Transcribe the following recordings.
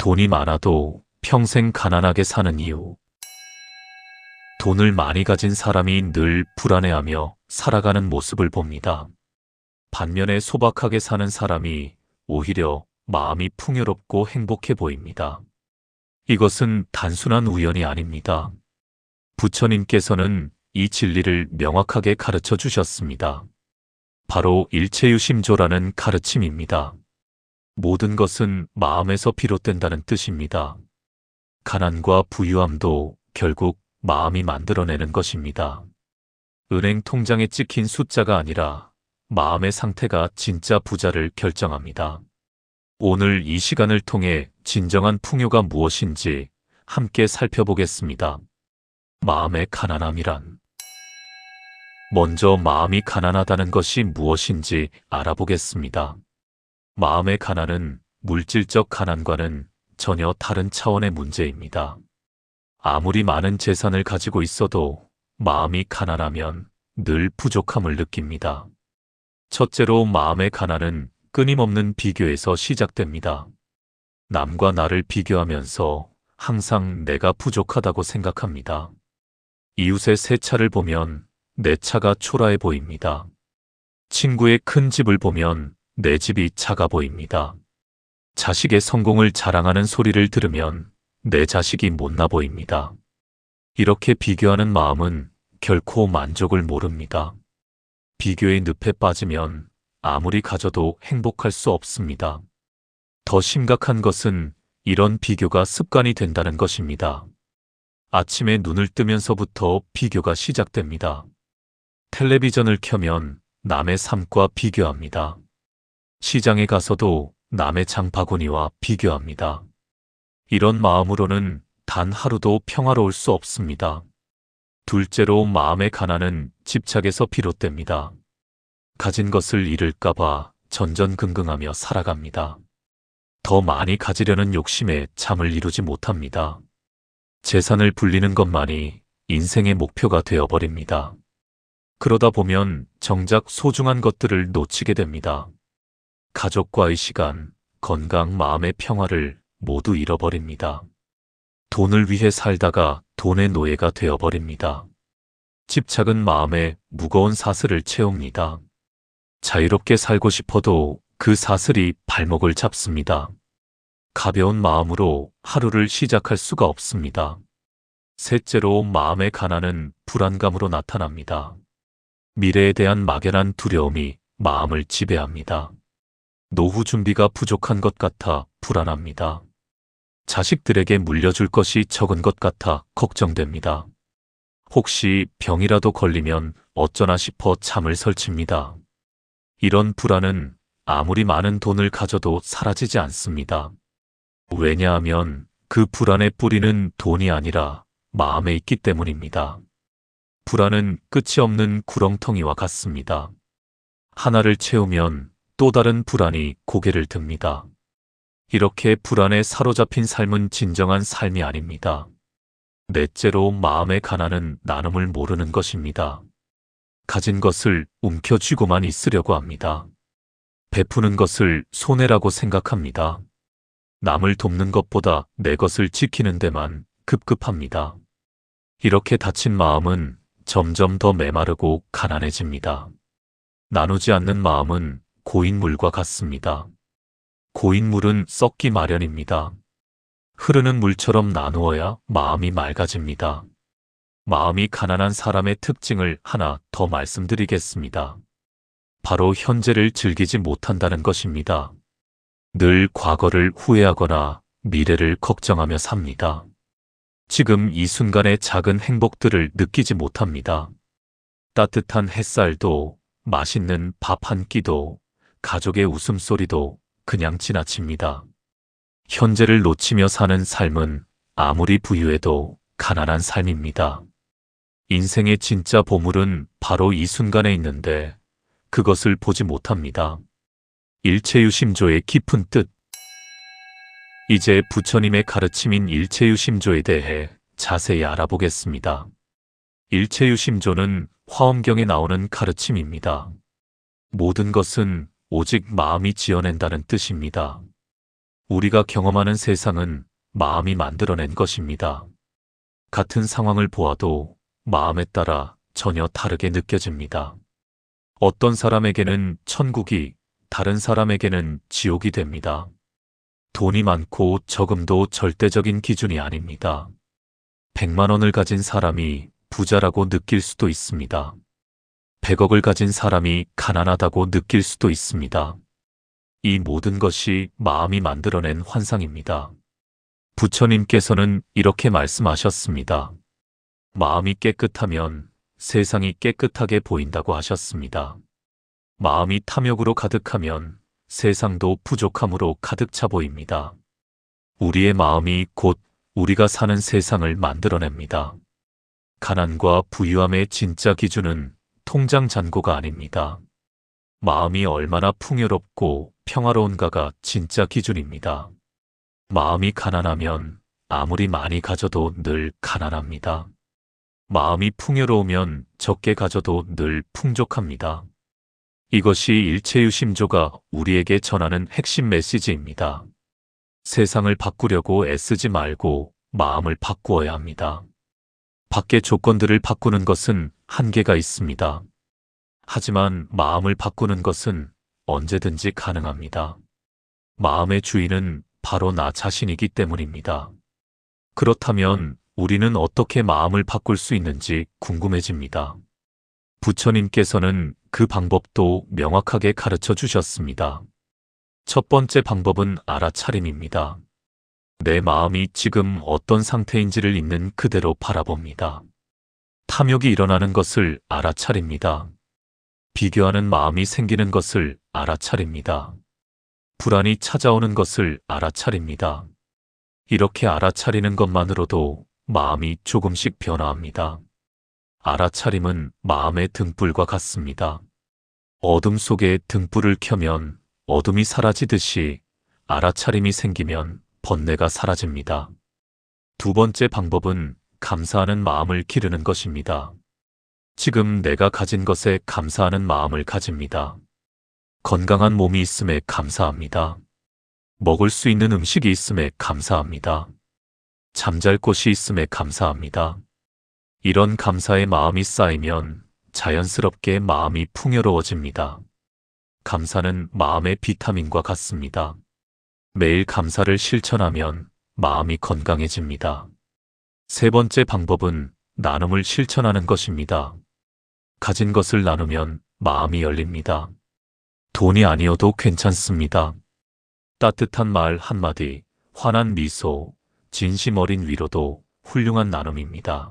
돈이 많아도 평생 가난하게 사는 이유. 돈을 많이 가진 사람이 늘 불안해하며 살아가는 모습을 봅니다. 반면에 소박하게 사는 사람이 오히려 마음이 풍요롭고 행복해 보입니다. 이것은 단순한 우연이 아닙니다. 부처님께서는 이 진리를 명확하게 가르쳐 주셨습니다. 바로 일체유심조라는 가르침입니다. 모든 것은 마음에서 비롯된다는 뜻입니다. 가난과 부유함도 결국 마음이 만들어내는 것입니다. 은행 통장에 찍힌 숫자가 아니라 마음의 상태가 진짜 부자를 결정합니다. 오늘 이 시간을 통해 진정한 풍요가 무엇인지 함께 살펴보겠습니다. 마음의 가난함이란. 먼저 마음이 가난하다는 것이 무엇인지 알아보겠습니다. 마음의 가난은 물질적 가난과는 전혀 다른 차원의 문제입니다. 아무리 많은 재산을 가지고 있어도 마음이 가난하면 늘 부족함을 느낍니다. 첫째로 마음의 가난은 끊임없는 비교에서 시작됩니다. 남과 나를 비교하면서 항상 내가 부족하다고 생각합니다. 이웃의 새 차를 보면 내 차가 초라해 보입니다. 친구의 큰 집을 보면 내 집이 작아 보입니다. 자식의 성공을 자랑하는 소리를 들으면 내 자식이 못나 보입니다. 이렇게 비교하는 마음은 결코 만족을 모릅니다. 비교의 늪에 빠지면 아무리 가져도 행복할 수 없습니다. 더 심각한 것은 이런 비교가 습관이 된다는 것입니다. 아침에 눈을 뜨면서부터 비교가 시작됩니다. 텔레비전을 켜면 남의 삶과 비교합니다. 시장에 가서도 남의 장바구니와 비교합니다. 이런 마음으로는 단 하루도 평화로울 수 없습니다. 둘째로 마음의 가난은 집착에서 비롯됩니다. 가진 것을 잃을까봐 전전긍긍하며 살아갑니다. 더 많이 가지려는 욕심에 잠을 이루지 못합니다. 재산을 불리는 것만이 인생의 목표가 되어버립니다. 그러다 보면 정작 소중한 것들을 놓치게 됩니다. 가족과의 시간, 건강, 마음의 평화를 모두 잃어버립니다. 돈을 위해 살다가 돈의 노예가 되어버립니다. 집착은 마음에 무거운 사슬을 채웁니다. 자유롭게 살고 싶어도 그 사슬이 발목을 잡습니다. 가벼운 마음으로 하루를 시작할 수가 없습니다. 셋째로 마음의 가난은 불안감으로 나타납니다. 미래에 대한 막연한 두려움이 마음을 지배합니다. 노후 준비가 부족한 것 같아 불안합니다. 자식들에게 물려줄 것이 적은 것 같아 걱정됩니다. 혹시 병이라도 걸리면 어쩌나 싶어 잠을 설칩니다. 이런 불안은 아무리 많은 돈을 가져도 사라지지 않습니다. 왜냐하면 그 불안의 뿌리는 돈이 아니라 마음에 있기 때문입니다. 불안은 끝이 없는 구렁텅이와 같습니다. 하나를 채우면 또 다른 불안이 고개를 듭니다. 이렇게 불안에 사로잡힌 삶은 진정한 삶이 아닙니다. 넷째로 마음의 가난은 나눔을 모르는 것입니다. 가진 것을 움켜쥐고만 있으려고 합니다. 베푸는 것을 손해라고 생각합니다. 남을 돕는 것보다 내 것을 지키는 데만 급급합니다. 이렇게 다친 마음은 점점 더 메마르고 가난해집니다. 나누지 않는 마음은 고인 물과 같습니다. 고인 물은 썩기 마련입니다. 흐르는 물처럼 나누어야 마음이 맑아집니다. 마음이 가난한 사람의 특징을 하나 더 말씀드리겠습니다. 바로 현재를 즐기지 못한다는 것입니다. 늘 과거를 후회하거나 미래를 걱정하며 삽니다. 지금 이 순간의 작은 행복들을 느끼지 못합니다. 따뜻한 햇살도, 맛있는 밥 한 끼도, 가족의 웃음소리도 그냥 지나칩니다. 현재를 놓치며 사는 삶은 아무리 부유해도 가난한 삶입니다. 인생의 진짜 보물은 바로 이 순간에 있는데 그것을 보지 못합니다. 일체유심조의 깊은 뜻. 이제 부처님의 가르침인 일체유심조에 대해 자세히 알아보겠습니다. 일체유심조는 화엄경에 나오는 가르침입니다. 모든 것은 오직 마음이 지어낸다는 뜻입니다. 우리가 경험하는 세상은 마음이 만들어낸 것입니다. 같은 상황을 보아도 마음에 따라 전혀 다르게 느껴집니다. 어떤 사람에게는 천국이, 다른 사람에게는 지옥이 됩니다. 돈이 많고 적음도 절대적인 기준이 아닙니다. 100만 원을 가진 사람이 부자라고 느낄 수도 있습니다. 100억을 가진 사람이 가난하다고 느낄 수도 있습니다. 이 모든 것이 마음이 만들어낸 환상입니다. 부처님께서는 이렇게 말씀하셨습니다. 마음이 깨끗하면 세상이 깨끗하게 보인다고 하셨습니다. 마음이 탐욕으로 가득하면 세상도 부족함으로 가득 차 보입니다. 우리의 마음이 곧 우리가 사는 세상을 만들어냅니다. 가난과 부유함의 진짜 기준은 통장 잔고가 아닙니다. 마음이 얼마나 풍요롭고 평화로운가가 진짜 기준입니다. 마음이 가난하면 아무리 많이 가져도 늘 가난합니다. 마음이 풍요로우면 적게 가져도 늘 풍족합니다. 이것이 일체유심조가 우리에게 전하는 핵심 메시지입니다. 세상을 바꾸려고 애쓰지 말고 마음을 바꾸어야 합니다. 밖의 조건들을 바꾸는 것은 한계가 있습니다. 하지만 마음을 바꾸는 것은 언제든지 가능합니다. 마음의 주인은 바로 나 자신이기 때문입니다. 그렇다면 우리는 어떻게 마음을 바꿀 수 있는지 궁금해집니다. 부처님께서는 그 방법도 명확하게 가르쳐 주셨습니다. 첫 번째 방법은 알아차림입니다. 내 마음이 지금 어떤 상태인지를 있는 그대로 바라봅니다. 탐욕이 일어나는 것을 알아차립니다. 비교하는 마음이 생기는 것을 알아차립니다. 불안이 찾아오는 것을 알아차립니다. 이렇게 알아차리는 것만으로도 마음이 조금씩 변화합니다. 알아차림은 마음의 등불과 같습니다. 어둠 속에 등불을 켜면 어둠이 사라지듯이 알아차림이 생기면 번뇌가 사라집니다. 두 번째 방법은 감사하는 마음을 기르는 것입니다. 지금 내가 가진 것에 감사하는 마음을 가집니다. 건강한 몸이 있음에 감사합니다. 먹을 수 있는 음식이 있음에 감사합니다. 잠잘 곳이 있음에 감사합니다. 이런 감사의 마음이 쌓이면 자연스럽게 마음이 풍요로워집니다. 감사는 마음의 비타민과 같습니다. 매일 감사를 실천하면 마음이 건강해집니다. 세 번째 방법은 나눔을 실천하는 것입니다. 가진 것을 나누면 마음이 열립니다. 돈이 아니어도 괜찮습니다. 따뜻한 말 한마디, 환한 미소, 진심 어린 위로도 훌륭한 나눔입니다.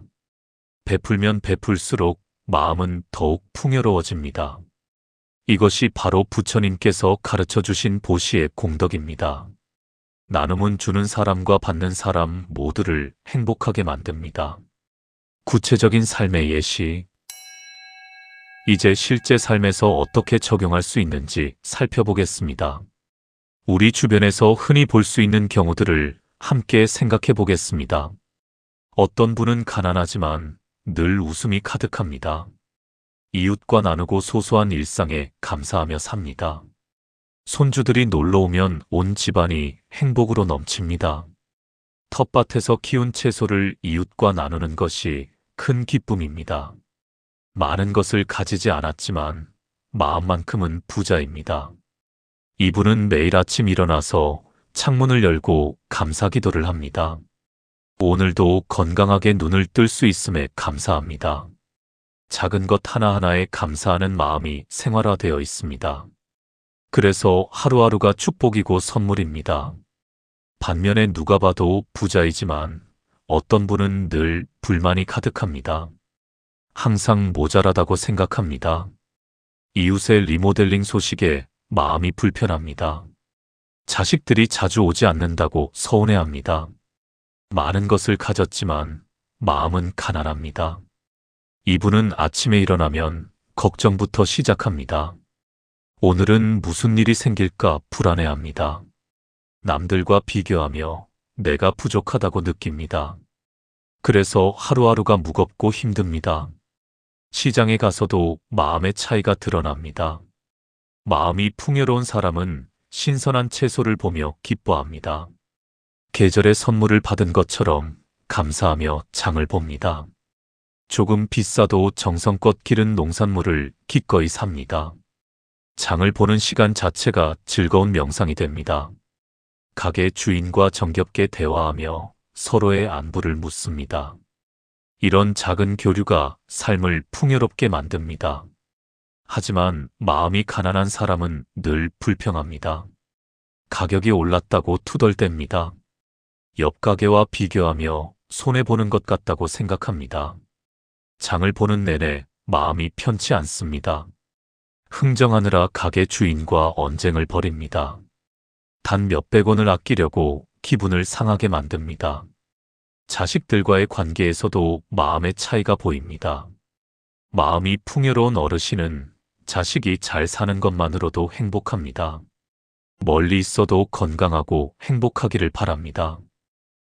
베풀면 베풀수록 마음은 더욱 풍요로워집니다. 이것이 바로 부처님께서 가르쳐 주신 보시의 공덕입니다. 나눔은 주는 사람과 받는 사람 모두를 행복하게 만듭니다. 구체적인 삶의 예시. 이제 실제 삶에서 어떻게 적용할 수 있는지 살펴보겠습니다. 우리 주변에서 흔히 볼 수 있는 경우들을 함께 생각해 보겠습니다. 어떤 분은 가난하지만 늘 웃음이 가득합니다. 이웃과 나누고 소소한 일상에 감사하며 삽니다. 손주들이 놀러 오면 온 집안이 행복으로 넘칩니다. 텃밭에서 키운 채소를 이웃과 나누는 것이 큰 기쁨입니다. 많은 것을 가지지 않았지만 마음만큼은 부자입니다. 이분은 매일 아침 일어나서 창문을 열고 감사 기도를 합니다. 오늘도 건강하게 눈을 뜰 수 있음에 감사합니다. 작은 것 하나하나에 감사하는 마음이 생활화되어 있습니다. 그래서 하루하루가 축복이고 선물입니다. 반면에 누가 봐도 부자이지만 어떤 분은 늘 불만이 가득합니다. 항상 모자라다고 생각합니다. 이웃의 리모델링 소식에 마음이 불편합니다. 자식들이 자주 오지 않는다고 서운해합니다. 많은 것을 가졌지만 마음은 가난합니다. 이분은 아침에 일어나면 걱정부터 시작합니다. 오늘은 무슨 일이 생길까 불안해합니다. 남들과 비교하며 내가 부족하다고 느낍니다. 그래서 하루하루가 무겁고 힘듭니다. 시장에 가서도 마음의 차이가 드러납니다. 마음이 풍요로운 사람은 신선한 채소를 보며 기뻐합니다. 계절의 선물을 받은 것처럼 감사하며 장을 봅니다. 조금 비싸도 정성껏 기른 농산물을 기꺼이 삽니다. 장을 보는 시간 자체가 즐거운 명상이 됩니다. 가게 주인과 정겹게 대화하며 서로의 안부를 묻습니다. 이런 작은 교류가 삶을 풍요롭게 만듭니다. 하지만 마음이 가난한 사람은 늘 불평합니다. 가격이 올랐다고 투덜댑니다. 옆 가게와 비교하며 손해보는 것 같다고 생각합니다. 장을 보는 내내 마음이 편치 않습니다. 흥정하느라 가게 주인과 언쟁을 벌입니다. 단 몇백 원을 아끼려고 기분을 상하게 만듭니다. 자식들과의 관계에서도 마음의 차이가 보입니다. 마음이 풍요로운 어르신은 자식이 잘 사는 것만으로도 행복합니다. 멀리 있어도 건강하고 행복하기를 바랍니다.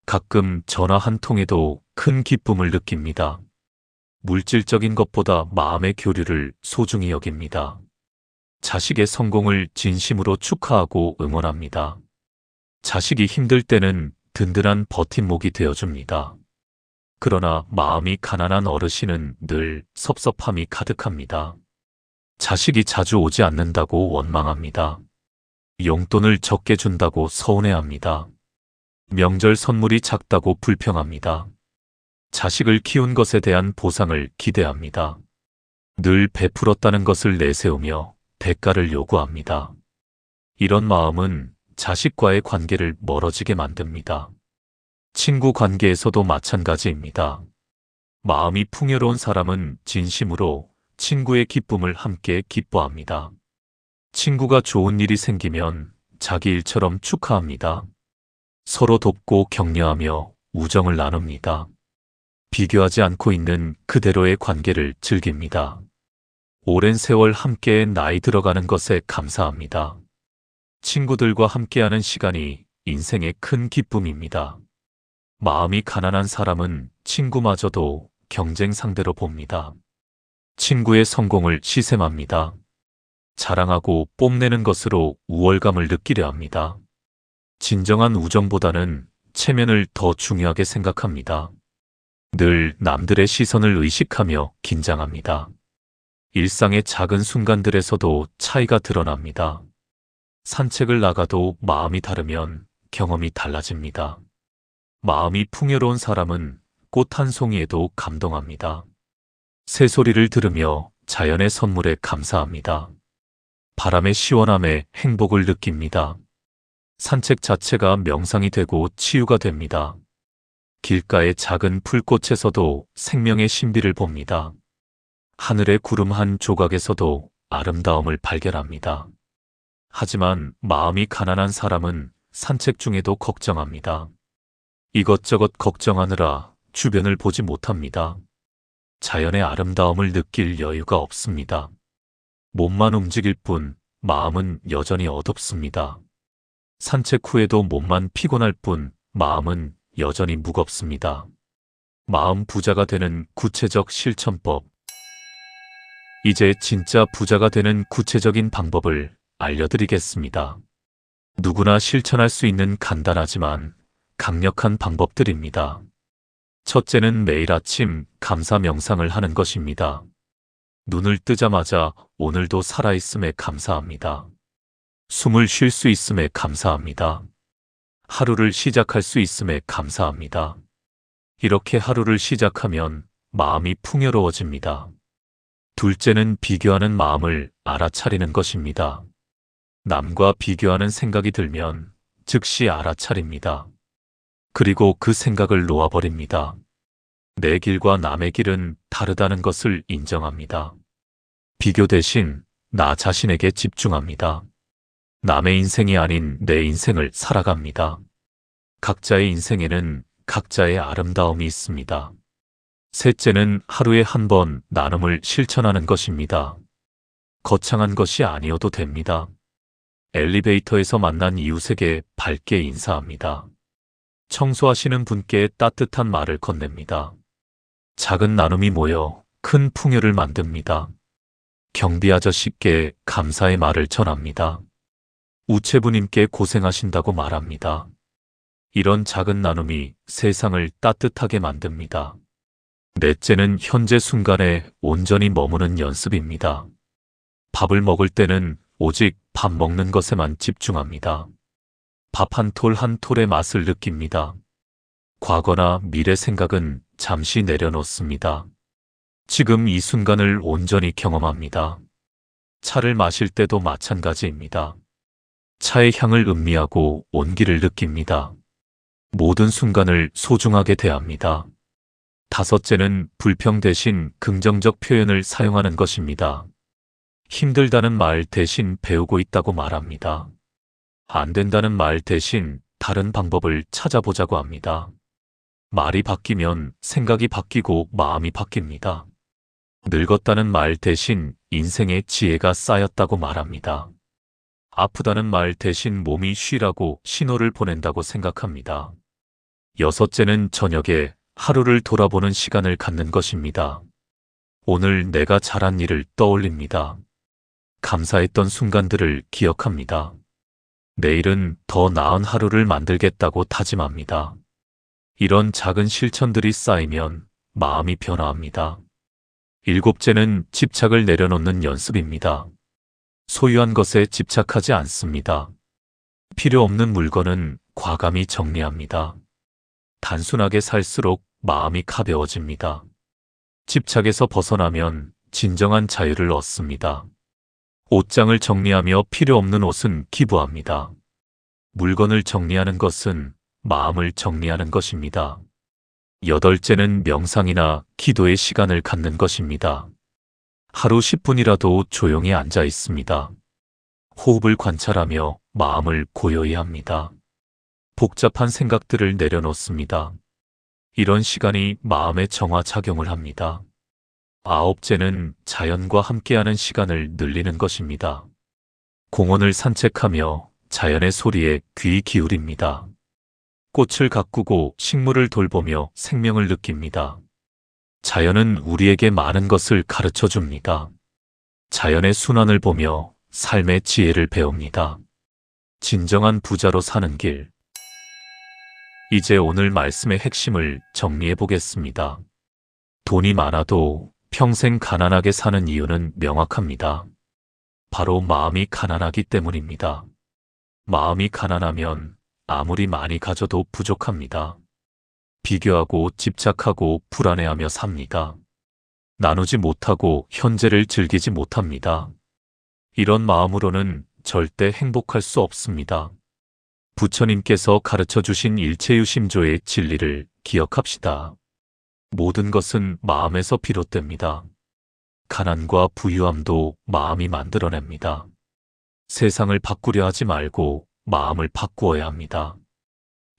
가끔 전화 한 통에도 큰 기쁨을 느낍니다. 물질적인 것보다 마음의 교류를 소중히 여깁니다. 자식의 성공을 진심으로 축하하고 응원합니다. 자식이 힘들 때는 든든한 버팀목이 되어줍니다. 그러나 마음이 가난한 어르신은 늘 섭섭함이 가득합니다. 자식이 자주 오지 않는다고 원망합니다. 용돈을 적게 준다고 서운해합니다. 명절 선물이 작다고 불평합니다. 자식을 키운 것에 대한 보상을 기대합니다. 늘 베풀었다는 것을 내세우며 대가를 요구합니다. 이런 마음은 자식과의 관계를 멀어지게 만듭니다. 친구 관계에서도 마찬가지입니다. 마음이 풍요로운 사람은 진심으로 친구의 기쁨을 함께 기뻐합니다. 친구가 좋은 일이 생기면 자기 일처럼 축하합니다. 서로 돕고 격려하며 우정을 나눕니다. 비교하지 않고 있는 그대로의 관계를 즐깁니다. 오랜 세월 함께 나이 들어가는 것에 감사합니다. 친구들과 함께하는 시간이 인생의 큰 기쁨입니다. 마음이 가난한 사람은 친구마저도 경쟁 상대로 봅니다. 친구의 성공을 시샘합니다. 자랑하고 뽐내는 것으로 우월감을 느끼려 합니다. 진정한 우정보다는 체면을 더 중요하게 생각합니다. 늘 남들의 시선을 의식하며 긴장합니다. 일상의 작은 순간들에서도 차이가 드러납니다. 산책을 나가도 마음이 다르면 경험이 달라집니다. 마음이 풍요로운 사람은 꽃 한 송이에도 감동합니다. 새소리를 들으며 자연의 선물에 감사합니다. 바람의 시원함에 행복을 느낍니다. 산책 자체가 명상이 되고 치유가 됩니다. 길가의 작은 풀꽃에서도 생명의 신비를 봅니다. 하늘의 구름 한 조각에서도 아름다움을 발견합니다. 하지만 마음이 가난한 사람은 산책 중에도 걱정합니다. 이것저것 걱정하느라 주변을 보지 못합니다. 자연의 아름다움을 느낄 여유가 없습니다. 몸만 움직일 뿐 마음은 여전히 어둡습니다. 산책 후에도 몸만 피곤할 뿐 마음은 여전히 무겁습니다. 마음 부자가 되는 구체적 실천법. 이제 진짜 부자가 되는 구체적인 방법을 알려드리겠습니다. 누구나 실천할 수 있는 간단하지만 강력한 방법들입니다. 첫째는 매일 아침 감사 명상을 하는 것입니다. 눈을 뜨자마자 오늘도 살아있음에 감사합니다. 숨을 쉴 수 있음에 감사합니다. 하루를 시작할 수 있음에 감사합니다. 이렇게 하루를 시작하면 마음이 풍요로워집니다. 둘째는 비교하는 마음을 알아차리는 것입니다. 남과 비교하는 생각이 들면 즉시 알아차립니다. 그리고 그 생각을 놓아버립니다. 내 길과 남의 길은 다르다는 것을 인정합니다. 비교 대신 나 자신에게 집중합니다. 남의 인생이 아닌 내 인생을 살아갑니다. 각자의 인생에는 각자의 아름다움이 있습니다. 셋째는 하루에 한 번 나눔을 실천하는 것입니다. 거창한 것이 아니어도 됩니다. 엘리베이터에서 만난 이웃에게 밝게 인사합니다. 청소하시는 분께 따뜻한 말을 건넵니다. 작은 나눔이 모여 큰 풍요를 만듭니다. 경비 아저씨께 감사의 말을 전합니다. 우체부님께 고생하신다고 말합니다. 이런 작은 나눔이 세상을 따뜻하게 만듭니다. 넷째는 현재 순간에 온전히 머무는 연습입니다. 밥을 먹을 때는 오직 밥 먹는 것에만 집중합니다. 밥 한 톨 한 톨의 맛을 느낍니다. 과거나 미래 생각은 잠시 내려놓습니다. 지금 이 순간을 온전히 경험합니다. 차를 마실 때도 마찬가지입니다. 차의 향을 음미하고 온기를 느낍니다. 모든 순간을 소중하게 대합니다. 다섯째는 불평 대신 긍정적 표현을 사용하는 것입니다. 힘들다는 말 대신 배우고 있다고 말합니다. 안 된다는 말 대신 다른 방법을 찾아보자고 합니다. 말이 바뀌면 생각이 바뀌고 마음이 바뀝니다. 늙었다는 말 대신 인생의 지혜가 쌓였다고 말합니다. 아프다는 말 대신 몸이 쉬라고 신호를 보낸다고 생각합니다. 여섯째는 저녁에 하루를 돌아보는 시간을 갖는 것입니다. 오늘 내가 잘한 일을 떠올립니다. 감사했던 순간들을 기억합니다. 내일은 더 나은 하루를 만들겠다고 다짐합니다. 이런 작은 실천들이 쌓이면 마음이 변화합니다. 일곱째는 집착을 내려놓는 연습입니다. 소유한 것에 집착하지 않습니다. 필요 없는 물건은 과감히 정리합니다. 단순하게 살수록 마음이 가벼워집니다. 집착에서 벗어나면 진정한 자유를 얻습니다. 옷장을 정리하며 필요 없는 옷은 기부합니다. 물건을 정리하는 것은 마음을 정리하는 것입니다. 여덟째는 명상이나 기도의 시간을 갖는 것입니다. 하루 10분이라도 조용히 앉아 있습니다. 호흡을 관찰하며 마음을 고요히 합니다. 복잡한 생각들을 내려놓습니다. 이런 시간이 마음의 정화작용을 합니다. 아홉째는 자연과 함께하는 시간을 늘리는 것입니다. 공원을 산책하며 자연의 소리에 귀 기울입니다. 꽃을 가꾸고 식물을 돌보며 생명을 느낍니다. 자연은 우리에게 많은 것을 가르쳐 줍니다. 자연의 순환을 보며 삶의 지혜를 배웁니다. 진정한 부자로 사는 길. 이제 오늘 말씀의 핵심을 정리해 보겠습니다. 돈이 많아도 평생 가난하게 사는 이유는 명확합니다. 바로 마음이 가난하기 때문입니다. 마음이 가난하면 아무리 많이 가져도 부족합니다. 비교하고 집착하고 불안해하며 삽니다. 나누지 못하고 현재를 즐기지 못합니다. 이런 마음으로는 절대 행복할 수 없습니다. 부처님께서 가르쳐 주신 일체유심조의 진리를 기억합시다. 모든 것은 마음에서 비롯됩니다. 가난과 부유함도 마음이 만들어냅니다. 세상을 바꾸려 하지 말고 마음을 바꾸어야 합니다.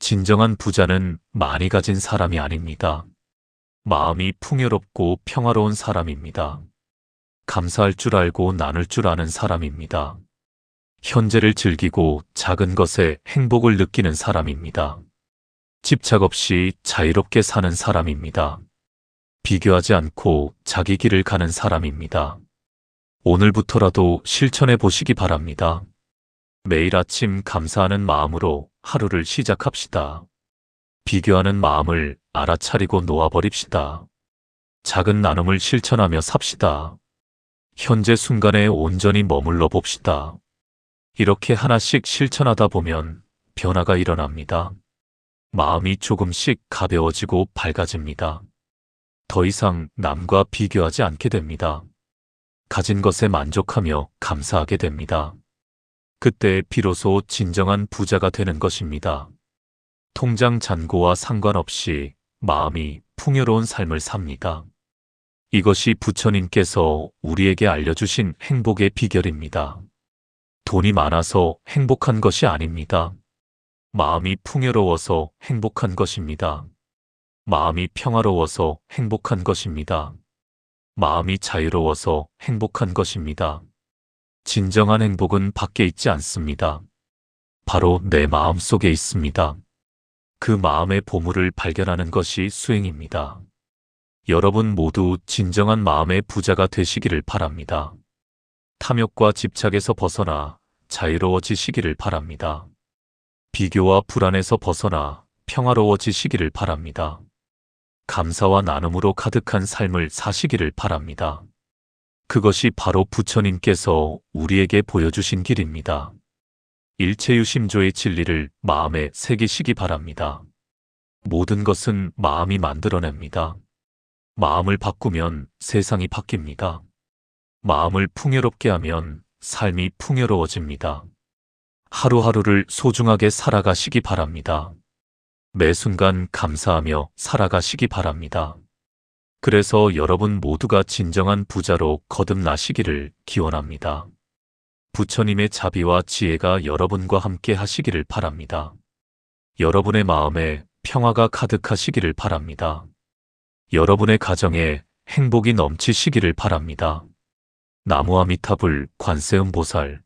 진정한 부자는 많이 가진 사람이 아닙니다. 마음이 풍요롭고 평화로운 사람입니다. 감사할 줄 알고 나눌 줄 아는 사람입니다. 현재를 즐기고 작은 것에 행복을 느끼는 사람입니다. 집착 없이 자유롭게 사는 사람입니다. 비교하지 않고 자기 길을 가는 사람입니다. 오늘부터라도 실천해 보시기 바랍니다. 매일 아침 감사하는 마음으로 하루를 시작합시다. 비교하는 마음을 알아차리고 놓아버립시다. 작은 나눔을 실천하며 삽시다. 현재 순간에 온전히 머물러 봅시다. 이렇게 하나씩 실천하다 보면 변화가 일어납니다. 마음이 조금씩 가벼워지고 밝아집니다. 더 이상 남과 비교하지 않게 됩니다. 가진 것에 만족하며 감사하게 됩니다. 그때 비로소 진정한 부자가 되는 것입니다. 통장 잔고와 상관없이 마음이 풍요로운 삶을 삽니다. 이것이 부처님께서 우리에게 알려주신 행복의 비결입니다. 돈이 많아서 행복한 것이 아닙니다. 마음이 풍요로워서 행복한 것입니다. 마음이 평화로워서 행복한 것입니다. 마음이 자유로워서 행복한 것입니다. 진정한 행복은 밖에 있지 않습니다. 바로 내 마음 속에 있습니다. 그 마음의 보물을 발견하는 것이 수행입니다. 여러분 모두 진정한 마음의 부자가 되시기를 바랍니다. 탐욕과 집착에서 벗어나 자유로워지시기를 바랍니다. 비교와 불안에서 벗어나 평화로워지시기를 바랍니다. 감사와 나눔으로 가득한 삶을 사시기를 바랍니다. 그것이 바로 부처님께서 우리에게 보여주신 길입니다. 일체유심조의 진리를 마음에 새기시기 바랍니다. 모든 것은 마음이 만들어냅니다. 마음을 바꾸면 세상이 바뀝니다. 마음을 풍요롭게 하면 삶이 풍요로워집니다. 하루하루를 소중하게 살아가시기 바랍니다. 매 순간 감사하며 살아가시기 바랍니다. 그래서 여러분 모두가 진정한 부자로 거듭나시기를 기원합니다. 부처님의 자비와 지혜가 여러분과 함께 하시기를 바랍니다. 여러분의 마음에 평화가 가득하시기를 바랍니다. 여러분의 가정에 행복이 넘치시기를 바랍니다. 나무아미타불 관세음보살